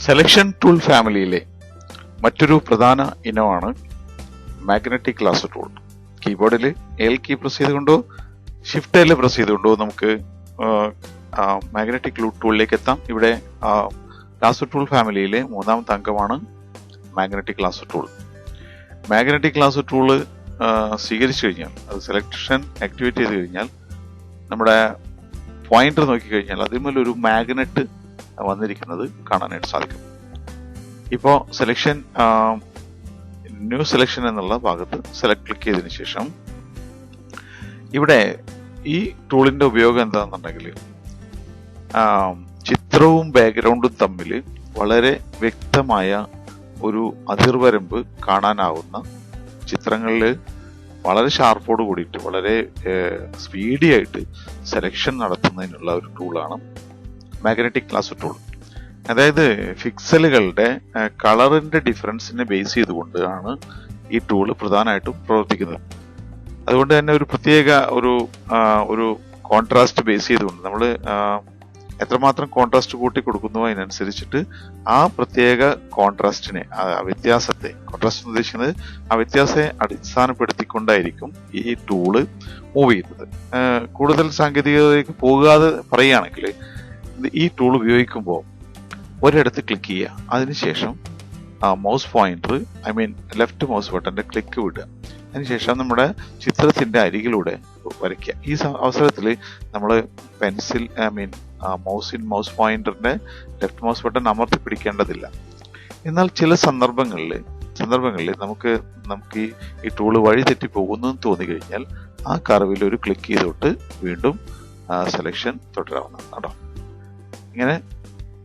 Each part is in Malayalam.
സെലക്ഷൻ ടൂൾ ഫാമിലിയിലെ മറ്റൊരു പ്രധാന ഇനമാണ് മാഗ്നറ്റിക് ലാസോ ടൂൾ. കീബോർഡിൽ എൽ കീ പ്രസ് ചെയ്തുകൊണ്ടോ ഷിഫ്റ്റ് എൽ പ്രസ് ചെയ്തുകൊണ്ടോ നമുക്ക് മാഗ്നറ്റിക് ടൂളിലേക്ക് എത്താം. ഇവിടെ ലാസോ ടൂൾ ഫാമിലിയിലെ മൂന്നാമത്തെ അംഗമാണ് magnetic lasso tool. Magnetic lasso tool സ്വീകരിച്ചു കഴിഞ്ഞാൽ, അത് സെലക്ഷൻ ആക്ടിവേറ്റ് ചെയ്ത് കഴിഞ്ഞാൽ, നമ്മുടെ പോയിന്റർ നോക്കിക്കഴിഞ്ഞാൽ അതിന്മേലൊരു മാഗ്നറ്റ് വന്നിരിക്കുന്നത് കാണാനായിട്ട് സാധിക്കും. ഇപ്പോൾ സെലക്ഷൻ ന്യൂ സെലക്ഷൻ എന്നുള്ള ഭാഗത്ത് ക്ലിക്ക് ചെയ്തതിനു ശേഷം ഇവിടെ ഈ ടൂളിന്റെ ഉപയോഗം എന്താണെന്നുണ്ടെങ്കിൽ ചിത്രവും ബാക്ക്ഗ്രൗണ്ടും തമ്മിൽ വളരെ വ്യക്തമായ ഒരു അതിർവരമ്പ് കാണാനാവുന്ന ചിത്രങ്ങളിൽ വളരെ ഷാർപ്പോട് കൂടിയിട്ട് വളരെ സ്പീഡി ആയിട്ട് സെലക്ഷൻ നടത്തുന്നതിനുള്ള ഒരു ടൂളാണ് മാഗ്നറ്റിക് ലാസോ ടൂൾ. അതായത് പിക്സലുകളുടെ കളറിന്റെ ഡിഫറൻസിനെ ബേസ് ചെയ്തുകൊണ്ട് ആണ് ഈ ടൂള് പ്രധാനമായിട്ടും പ്രവർത്തിക്കുന്നത്. അതുകൊണ്ട് തന്നെ ഒരു പ്രത്യേക ഒരു കോൺട്രാസ്റ്റ് ബേസ് ചെയ്തുകൊണ്ട് നമ്മൾ എത്രമാത്രം കോൺട്രാസ്റ്റ് കൂട്ടി കൊടുക്കുന്നു അതിനനുസരിച്ചിട്ട് ആ പ്രത്യേക കോൺട്രാസ്റ്റിനെ, വ്യത്യാസത്തെ, കോൺട്രാസ്റ്റ് ഉദ്ദേശിക്കുന്നത് ആ വ്യത്യാസത്തെ അടിസ്ഥാനപ്പെടുത്തിക്കൊണ്ടായിരിക്കും ഈ ടൂള് മൂവ് ചെയ്യുന്നത്. കൂടുതൽ സാങ്കേതികതയിലേക്ക് പോകാതെ പറയുകയാണെങ്കിൽ ഈ ടൂൾ ഉപയോഗിക്കുമ്പോൾ ഒരിടത്ത് ക്ലിക്ക് ചെയ്യുക, അതിനുശേഷം മൗസ് പോയിന്റർ ലെഫ്റ്റ് മൗസ് ബട്ടന്റെ ക്ലിക്ക് വിടുക, അതിനുശേഷം നമ്മുടെ ചിത്രത്തിന്റെ അരികിലൂടെ വരയ്ക്കുക. ഈ അവസരത്തിൽ നമ്മൾ പെൻസിൽ മൗസ് പോയിന്ററിന്റെ ലെഫ്റ്റ് മൗസ് ബട്ടൺ അമർത്തി പിടിക്കേണ്ടതില്ല. എന്നാൽ ചില സന്ദർഭങ്ങളിൽ നമുക്ക് ഈ ടൂള് വഴി തെറ്റി പോകുന്നു എന്ന് തോന്നി കഴിഞ്ഞാൽ ആ കർവിൽ ഒരു ക്ലിക്ക് ചെയ്തിട്ട് വീണ്ടും സെലക്ഷൻ തുടരാവുന്നതാണ് കേട്ടോ. ഇങ്ങനെ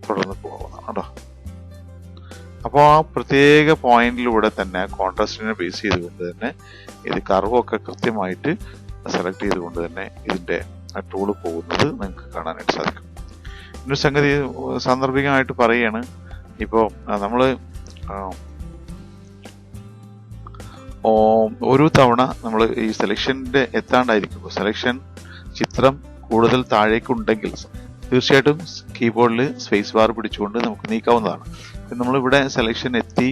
തുടർന്ന് പോകാവുന്നതാണ് കേട്ടോ. അപ്പോൾ ആ പ്രത്യേക പോയിന്റിലൂടെ തന്നെ കോൺട്രാസ്റ്റിനെ ബേസ് ചെയ്തുകൊണ്ട് തന്നെ ഇത് കർവൊക്കെ കൃത്യമായിട്ട് സെലക്ട് ചെയ്തുകൊണ്ട് തന്നെ ഇതിന്റെ ടൂള് പോകുന്നത് നിങ്ങൾക്ക് കാണാനായിട്ട് സാധിക്കും. ഇന്നൊരു സംഗതി സാന്ദർഭികമായിട്ട് പറയുകയാണ്. ഇപ്പോൾ നമ്മൾ ഒരു തവണ നമ്മൾ ഈ സെലക്ഷന്റെ എത്താണ്ടായിരിക്കുമ്പോൾ, സെലക്ഷൻ ചിത്രം കൂടുതൽ താഴേക്കുണ്ടെങ്കിൽ തീർച്ചയായിട്ടും കീബോർഡിൽ സ്പേസ് ബാർ പിടിച്ചുകൊണ്ട് നമുക്ക് നീക്കാവുന്നതാണ്. നമ്മളിവിടെ സെലക്ഷൻ എത്തി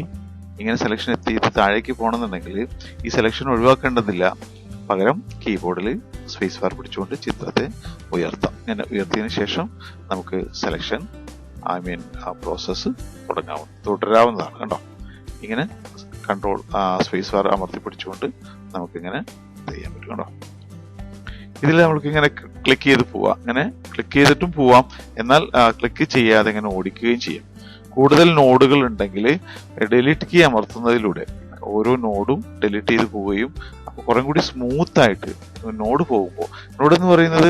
ഇത് താഴേക്ക് പോകണമെന്നുണ്ടെങ്കിൽ ഈ സെലക്ഷൻ ഒഴിവാക്കേണ്ടതില്ല. പകരം കീബോർഡിൽ സ്പേസ് ബാർ പിടിച്ചുകൊണ്ട് ചിത്രത്തെ ഉയർത്താം. ഇങ്ങനെ ഉയർത്തിയതിനു ശേഷം നമുക്ക് സെലക്ഷൻ പ്രോസസ്സ് തുടരാവുന്നതാണ് കേട്ടോ. ഇങ്ങനെ കൺട്രോൾ സ്പേസ് ബാർ അമർത്തി പിടിച്ചുകൊണ്ട് നമുക്കിങ്ങനെ ചെയ്യാൻ പറ്റും കേട്ടോ. ഇതിൽ നമ്മൾക്ക് ഇങ്ങനെ ക്ലിക്ക് ചെയ്ത് പോവാം, ഇങ്ങനെ ക്ലിക്ക് ചെയ്തിട്ടും പോവാം. എന്നാൽ ക്ലിക്ക് ചെയ്യാതെ ഇങ്ങനെ ഓടിക്കുകയും ചെയ്യാം. കൂടുതൽ നോഡുകൾ ഉണ്ടെങ്കിൽ ഡിലീറ്റ് കീ അമർത്തുന്നതിലൂടെ ഓരോ നോഡും ഡിലീറ്റ് ചെയ്ത് പോവുകയും അപ്പോൾ കുറെ കൂടി സ്മൂത്ത് ആയിട്ട് നോഡ് പോകുമ്പോൾ, നോഡ് എന്ന് പറയുന്നത്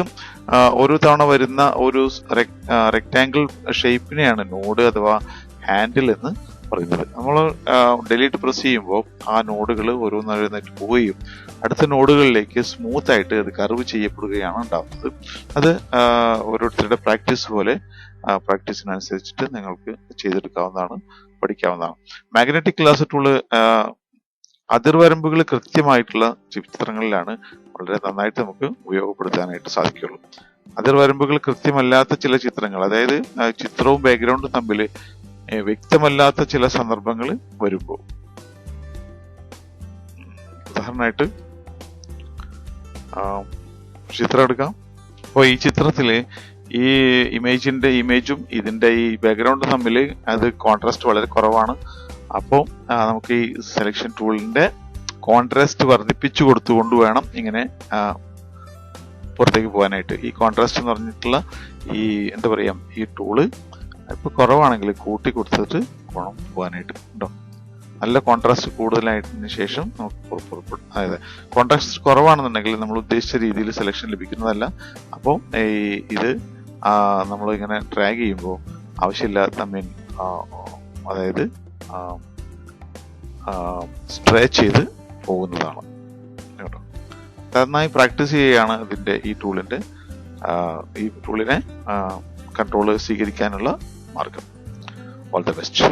ഓരോ തവണ വരുന്ന ഒരു റെക്ടാങ്കിൾ ഷേപ്പിനെയാണ് നോഡ് അഥവാ ഹാൻഡിൽ എന്ന് പറയുന്നത്. നമ്മൾ ഡിലീറ്റ് പ്രസ് ചെയ്യുമ്പോൾ ആ നോഡുകൾ ഓരോന്നോരോന്നായിട്ട് പോവുകയും അടുത്ത നോഡുകളിലേക്ക് സ്മൂത്ത് ആയിട്ട് അത് കർവ് ചെയ്യപ്പെടുകയാണ് ഉണ്ടാവുന്നത്. അത് ഓരോരുത്തരുടെ പ്രാക്ടീസിനനുസരിച്ചിട്ട് നിങ്ങൾക്ക് ചെയ്തെടുക്കാവുന്നതാണ്, പഠിക്കാവുന്നതാണ്. മാഗ്നറ്റിക് ലാസോ ടൂള് അതിർവരമ്പുകൾ കൃത്യമായിട്ടുള്ള ചിത്രങ്ങളിലാണ് വളരെ നന്നായിട്ട് നമുക്ക് ഉപയോഗപ്പെടുത്താനായിട്ട് സാധിക്കുള്ളൂ. അതിർവരമ്പുകൾ കൃത്യമല്ലാത്ത ചില ചിത്രങ്ങൾ, അതായത് ചിത്രവും ബാക്ക്ഗ്രൗണ്ടും തമ്മിൽ വ്യക്തമല്ലാത്ത ചില സന്ദർഭങ്ങൾ വരുമ്പോൾ, ഉദാഹരണമായിട്ട് ചിത്രം എടുക്കാം. അപ്പോൾ ഈ ചിത്രത്തില് ഈ ഇമേജും ഇതിന്റെ ഈ ബാക്ക്ഗ്രൗണ്ടും തമ്മിൽ അത് കോൺട്രാസ്റ്റ് വളരെ കുറവാണ്. അപ്പോൾ നമുക്ക് ഈ സെലക്ഷൻ ടൂളിന്റെ കോൺട്രാസ്റ്റ് വർദ്ധിപ്പിച്ചു കൊടുത്തുകൊണ്ട് വേണം ഇങ്ങനെ പുറത്തേക്ക് പോകാനായിട്ട്. ഈ കോൺട്രാസ്റ്റ് എന്ന് പറഞ്ഞിട്ടുള്ള ഈ ടൂള് ഇപ്പൊ കുറവാണെങ്കിൽ കൂട്ടി കൊടുത്തിട്ട് വേണം പോകാനായിട്ട് കേട്ടോ. നല്ല കോൺട്രാസ്റ്റ് കൂടുതലായതിനു ശേഷം നമുക്ക് അതായത് കോൺട്രാസ്റ്റ് കുറവാണെന്നുണ്ടെങ്കിൽ നമ്മൾ ഉദ്ദേശിച്ച രീതിയിൽ സെലക്ഷൻ ലഭിക്കുന്നതല്ല. അപ്പോൾ ഇത് നമ്മൾ ഇങ്ങനെ ഡ്രാഗ് ചെയ്യുമ്പോൾ ആവശ്യമില്ലാത്ത അതായത് സ്ട്രെച്ച് ചെയ്ത് പോകുന്നതാണ് കേട്ടോ. നന്നായി പ്രാക്ടീസ് ചെയ്യുകയാണ് ഈ ടൂളിനെ കൺട്രോൾ സ്വീകരിക്കാനുള്ള മാർഗം. All the best.